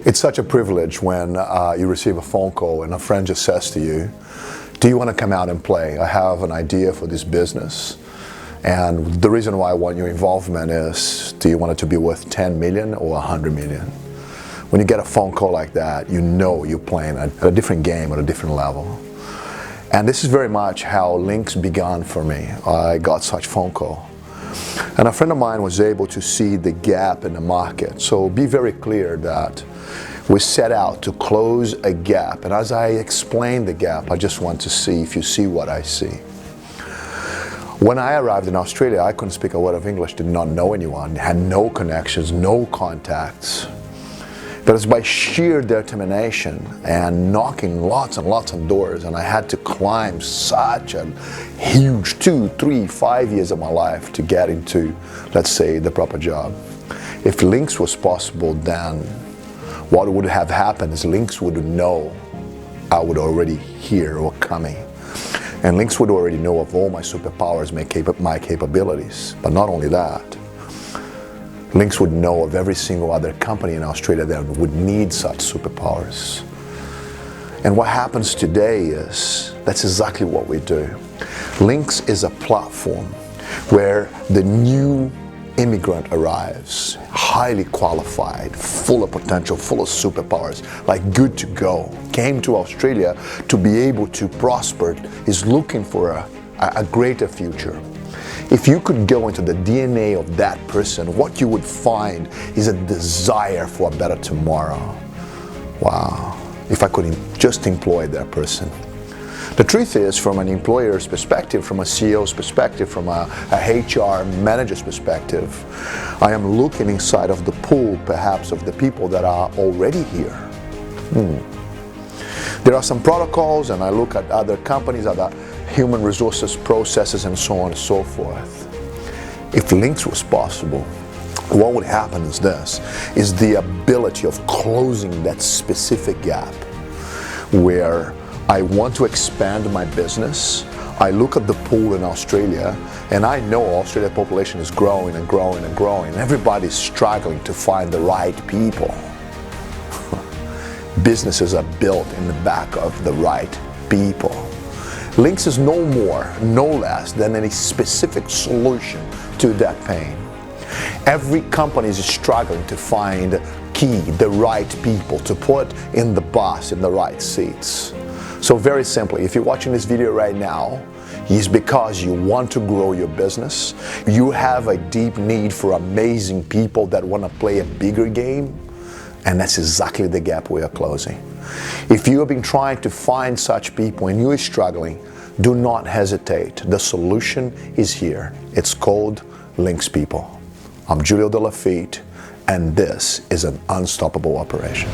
It's such a privilege when you receive a phone call and a friend just says to you, do you want to come out and play? I have an idea for this business. And the reason why I want your involvement is, do you want it to be worth 10 million or 100 million? When you get a phone call like that, you know you're playing at a different game, at a different level. And this is very much how Lynx began for me. I got such phone call. And a friend of mine was able to see the gap in the market. So be very clear that we set out to close a gap. And as I explain the gap, I just want to see if you see what I see. When I arrived in Australia, I couldn't speak a word of English, did not know anyone, had no connections, no contacts. But it's by sheer determination and knocking lots and lots of doors, and I had to climb such a huge 2, 3, 5 years of my life to get into, let's say, the proper job. If Lynx was possible, then what would have happened is Lynx would know I would already here or coming. And Lynx would already know of all my superpowers, my capabilities. But not only that, Lynx would know of every single other company in Australia that would need such superpowers. And what happens today is, that's exactly what we do. Lynx is a platform where the new immigrant arrives, highly qualified, full of potential, full of superpowers, like good to go, came to Australia to be able to prosper, is looking for a greater future. If you could go into the DNA of that person, what you would find is a desire for a better tomorrow. Wow, if I could just employ that person. The truth is, from an employer's perspective, from a CEO's perspective, from a HR manager's perspective, I am looking inside of the pool, perhaps, of the people that are already here. There are some protocols, and I look at other companies, other human resources, processes, and so on and so forth. If Lynx was possible, what would happen is this, is the ability of closing that specific gap where I want to expand my business. I look at the pool in Australia, and I know Australia's population is growing and growing and growing. Everybody's struggling to find the right people. Businesses are built in the back of the right people. Lynx is no more, no less than any specific solution to that pain. Every company is struggling to find the right people to put in the bus, in the right seats. So very simply, if you're watching this video right now, it's because you want to grow your business. You have a deep need for amazing people that want to play a bigger game, and that's exactly the gap we are closing. If you have been trying to find such people and you are struggling, do not hesitate. The solution is here. It's called Lynx People. I'm Julio De Lafitte, and this is an unstoppable operation.